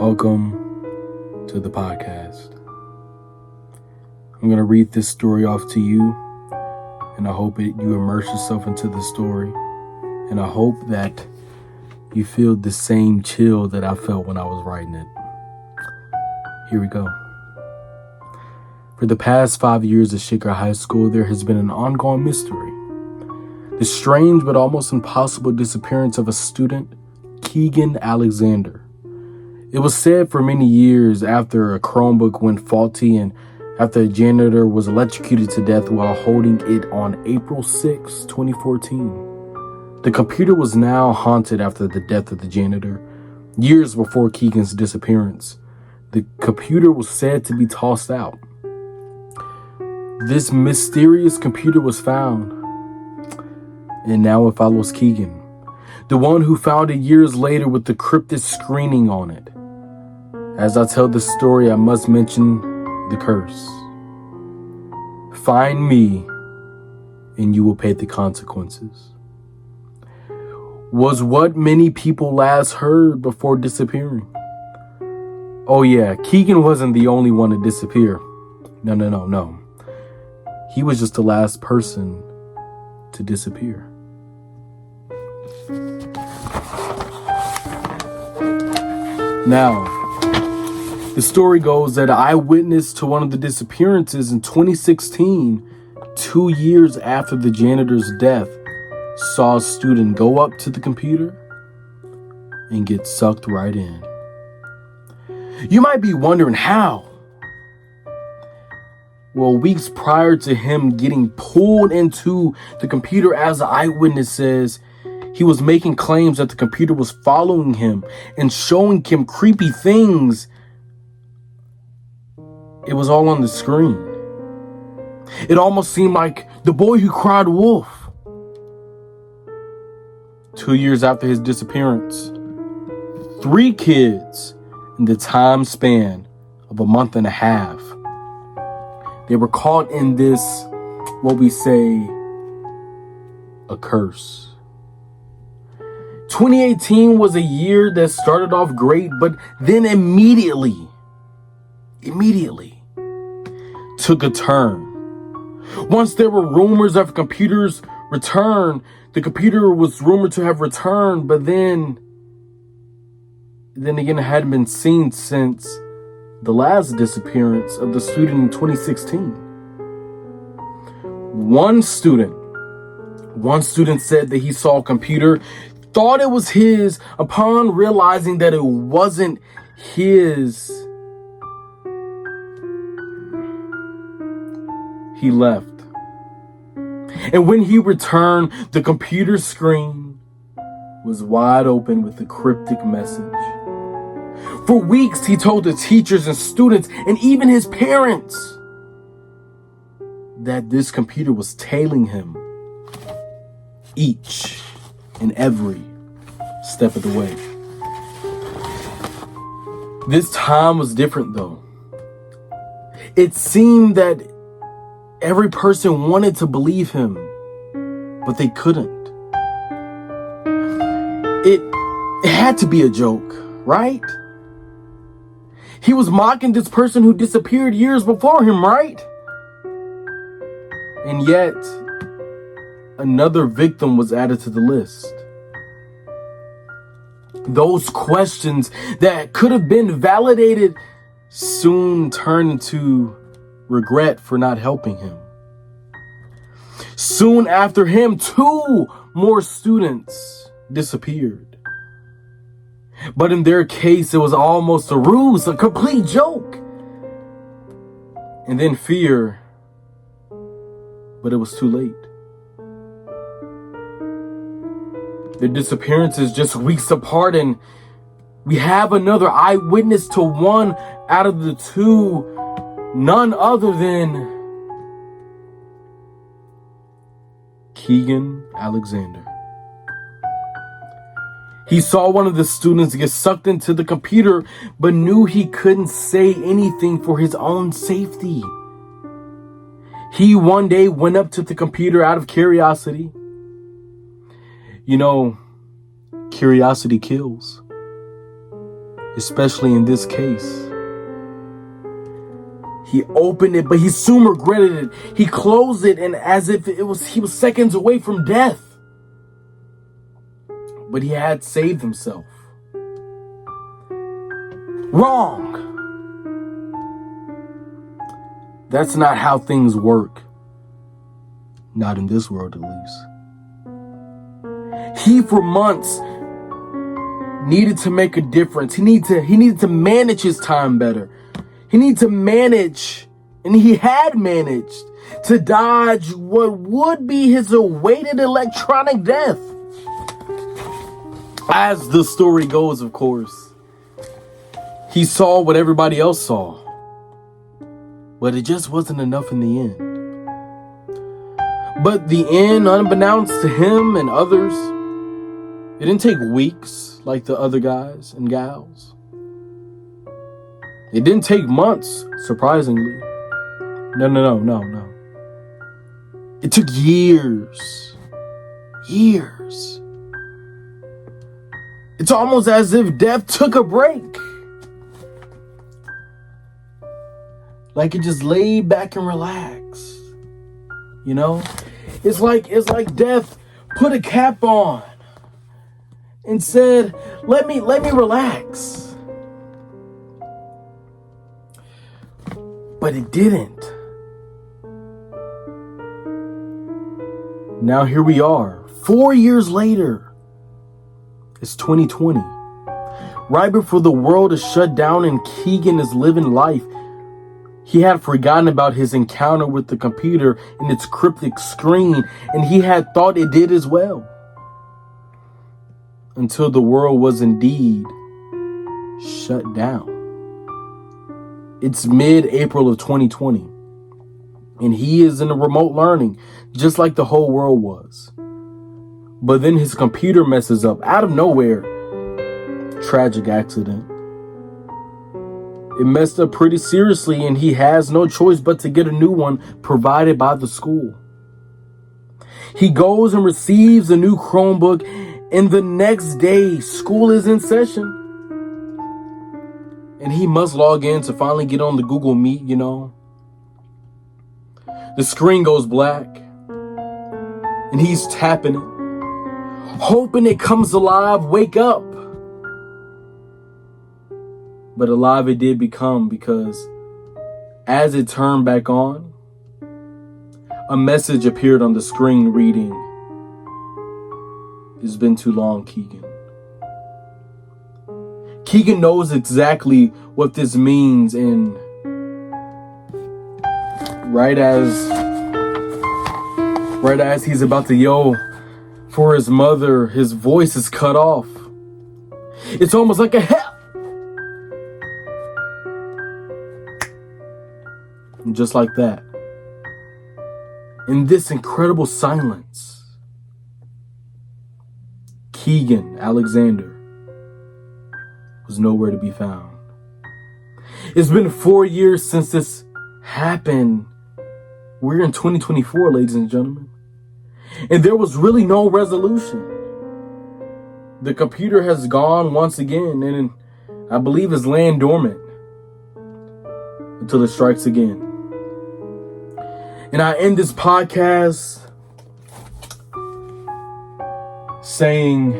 Welcome to the podcast. I'm going to read this story off to you, and I hope you immerse yourself into the story, and I hope that you feel the same chill that I felt when I was writing it. Here we go. For the past 5 years at Shaker High School, there has been an ongoing mystery. The strange but almost impossible disappearance of a student, Keegan Alexander. It was said for many years after a Chromebook went faulty and after a janitor was electrocuted to death while holding it on April 6, 2014. The computer was now haunted after the death of the janitor. Years before Keegan's disappearance, the computer was said to be tossed out. This mysterious computer was found, and now it follows Keegan, the one who found it years later with the cryptic screening on it. As I tell this story, I must mention the curse. Find me, and you will pay the consequences. Was what many people last heard before disappearing. Oh yeah, Keegan wasn't the only one to disappear. No. He was just the last person to disappear. Now, the story goes that an eyewitness to one of the disappearances in 2016, 2 years after the janitor's death, saw a student go up to the computer and get sucked right in. You might be wondering how. Well, weeks prior to him getting pulled into the computer, as the eyewitness says, he was making claims that the computer was following him and showing him creepy things. It was all on the screen. It almost seemed like The Boy Who Cried Wolf. 2 years after his disappearance, 3 kids in the time span of a month and a half, they were caught in this, what we say, a curse. 2018 was a year that started off great, but then immediately took a turn. Once there were rumors of computer's return, the computer was rumored to have returned, but then again, it hadn't been seen since the last disappearance of the student in 2016. One student said that he saw a computer, thought it was his. Upon realizing that it wasn't his, he left. And when he returned, the computer screen was wide open with a cryptic message. For weeks, he told the teachers and students and even his parents that this computer was tailing him each and every step of the way. This time was different, though. It seemed that every person wanted to believe him, but they couldn't. It had to be a joke, right? He was mocking this person who disappeared years before him, right? And yet, another victim was added to the list. Those questions that could have been validated soon turned into regret for not helping him. Soon after him, 2 more students disappeared. But in their case, it was almost a ruse, a complete joke. And then fear, but it was too late. Their disappearances just weeks apart, and we have another eyewitness to one out of the 2, none other than Keegan Alexander. He saw one of the students get sucked into the computer, but knew he couldn't say anything for his own safety. He one day went up to the computer out of curiosity. You know, curiosity kills. especially in this case. He opened it, but he soon regretted it. He closed it, and as if he was seconds away from death. But he had saved himself. Wrong. That's not how things work. Not in this world, at least. He, for months, needed to make a difference. He needed to manage his time better. He needed to manage, and he had managed, to dodge what would be his awaited electronic death. As the story goes, of course, he saw what everybody else saw. But it just wasn't enough in the end. But the end, unbeknownst to him and others, it didn't take weeks like the other guys and gals. It didn't take months, surprisingly. No. It took years. Years. It's almost as if death took a break. Like it just laid back and relaxed. You know? It's like death put a cap on and said, let me relax. But it didn't. Now here we are, 4 years later. It's 2020. Right before the world is shut down and Keegan is living life, he had forgotten about his encounter with the computer and its cryptic screen, and he had thought it did as well. Until the world was indeed shut down. It's mid-April of 2020, and he is in a remote learning, just like the whole world was. But then his computer messes up out of nowhere. Tragic accident. It messed up pretty seriously, and he has no choice but to get a new one provided by the school. He goes and receives a new Chromebook, and the next day, school is in session. And he must log in to finally get on the Google Meet, you know. The screen goes black, and he's tapping it, hoping it comes alive, wake up. But alive it did become, because as it turned back on, a message appeared on the screen reading, "It's been too long, Keegan." Keegan knows exactly what this means, and right as he's about to yell for his mother, his voice is cut off. It's almost like a help. And just like that, in this incredible silence, Keegan Alexander was nowhere to be found. It's been 4 years since this happened. We're in 2024, ladies and gentlemen. And there was really no resolution. The computer has gone once again, and I believe is laying dormant until it strikes again. And I end this podcast saying,